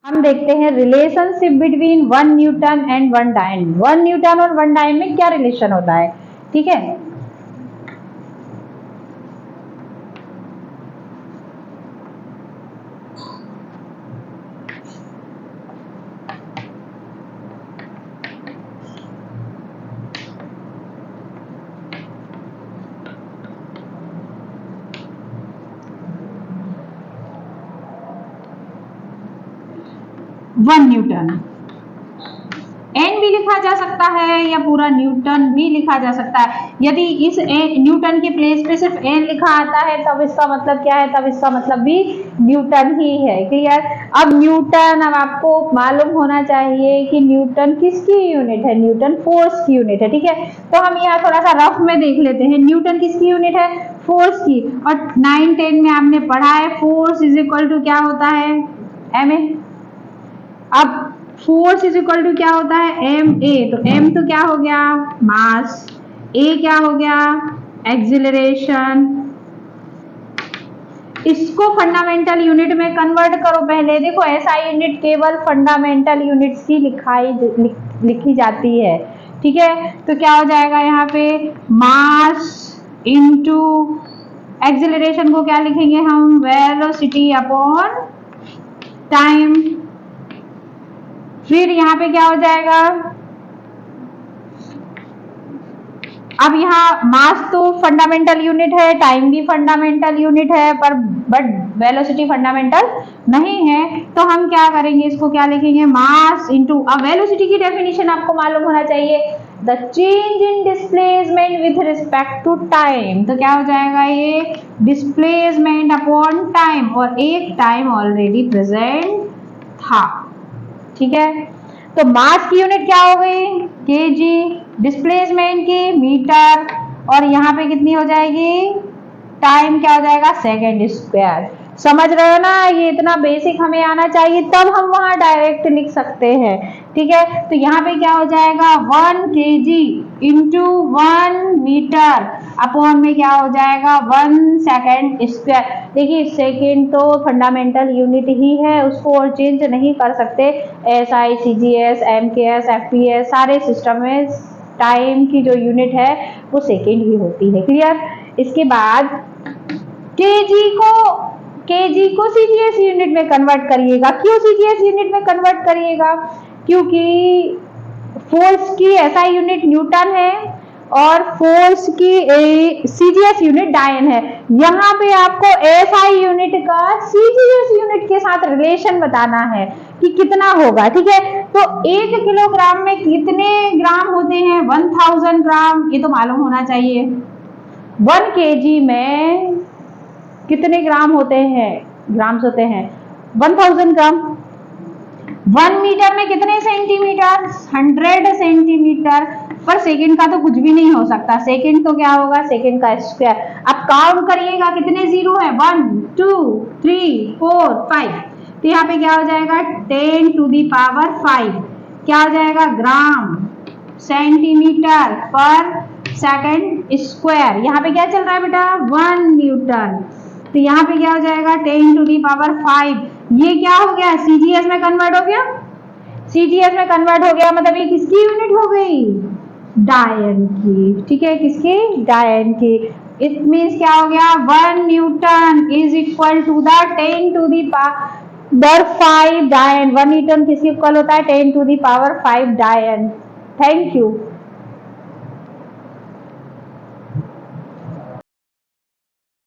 हम देखते हैं रिलेशनशिप बिटवीन 1 न्यूटन एंड 1 डायन। 1 न्यूटन और 1 डायन में क्या रिलेशन होता है, ठीक है। वन न्यूटन एन भी लिखा जा सकता है या पूरा न्यूटन भी लिखा जा सकता है। यदि इस न्यूटन के प्लेस पे सिर्फ एन लिखा आता है तब इसका मतलब क्या है, तब इसका मतलब भी न्यूटन ही है। क्लियर। अब न्यूटन, अब आपको मालूम होना चाहिए कि न्यूटन किसकी यूनिट है, न्यूटन फोर्स की यूनिट है, ठीक है। तो हम यहाँ थोड़ा सा रफ में देख लेते हैं, न्यूटन किसकी यूनिट है, फोर्स की। और 9-10 में आपने पढ़ा है फोर्स इज इक्वल टू क्या होता है, एम ए। अब फोर्स इज इक्वल टू क्या होता है, एम ए। तो एम तो क्या हो गया, मास, ए क्या हो गया, एक्सिलरेशन। इसको फंडामेंटल यूनिट में कन्वर्ट करो पहले। देखो ऐसा यूनिट केवल फंडामेंटल यूनिट्स की लिखी जाती है, ठीक है। तो क्या हो जाएगा यहाँ पे, मास इंटू एक्सिलरेशन को क्या लिखेंगे हम, वेलोसिटी अपॉन टाइम। फिर यहाँ पे क्या हो जाएगा, अब यहाँ मास तो फंडामेंटल यूनिट है, टाइम भी फंडामेंटल यूनिट है, पर बट वेलोसिटी फंडामेंटल नहीं है। तो हम क्या करेंगे, इसको क्या लिखेंगे, मास इंटू, अब वेलोसिटी की डेफिनेशन आपको मालूम होना चाहिए, the change in displacement with respect to time. तो क्या हो जाएगा ये, डिस्प्लेसमेंट अपॉन टाइम, और एक टाइम ऑलरेडी प्रेजेंट था, ठीक है। तो मास की यूनिट क्या हो गई, केजी, डिस्प्लेसमेंट की मीटर, और यहाँ पे कितनी हो जाएगी, टाइम क्या हो जाएगा, सेकेंड स्क्वायर। समझ रहे हो ना, ये इतना बेसिक हमें आना चाहिए तब हम वहां डायरेक्ट लिख सकते हैं, ठीक है। तो यहाँ पे क्या हो जाएगा, 1 kg इंटू 1 मीटर अपॉन में क्या हो जाएगा, 1 सेकेंड स्क्वायर। देखिए सेकेंड तो फंडामेंटल यूनिट ही है, उसको और चेंज नहीं कर सकते। SI, CGS, MKS, FPS सारे सिस्टम में टाइम की जो यूनिट है वो सेकेंड ही होती है। क्लियर। इसके बाद केजी को सीजीएस यूनिट में कन्वर्ट करिएगा। क्यों सीजीएस यूनिट में कन्वर्ट करिएगा, क्योंकि फोर्स की एसआई यूनिट न्यूटन है और फोर्स की सीजीएस यूनिट डायन है। यहाँ पे आपको एसआई यूनिट का सीजीएस यूनिट के साथ रिलेशन बताना है कि कितना होगा, ठीक है। तो 1 किलोग्राम में कितने ग्राम होते हैं, 1000 ग्राम, ये तो मालूम होना चाहिए। 1 kg में कितने ग्राम होते हैं, ग्राम्स होते हैं 1000 ग्राम। 1 मीटर में कितने सेंटीमीटर, 100 सेंटीमीटर। पर सेकंड का तो कुछ भी नहीं हो सकता, सेकंड तो क्या होगा, सेकंड का स्क्वायर। अब काउंट करिएगा कितने जीरो है, 1 2 3 4 5। तो यहाँ पे क्या हो जाएगा, 10 टू दी पावर 5 क्या हो जाएगा, ग्राम सेंटीमीटर पर सेकंड स्क्वायर। यहाँ पे क्या चल रहा है बेटा, 1 न्यूटन। तो यहाँ पे क्या हो जाएगा, 10 टू दी पावर 5। ये क्या हो गया, सीजीएस में कन्वर्ट हो गया। सीजीएस में कन्वर्ट हो गया मतलब ये किसकी यूनिट हो गई, डायन की, ठीक है, किसकी, डायन की। इट मीन्स क्या हो गया, 1 newton is equal to the 10 to the power 5 dyne. 1 Newton किसकी इक्वल होता है, 10 टू दी पावर 5 डायन। Thank you.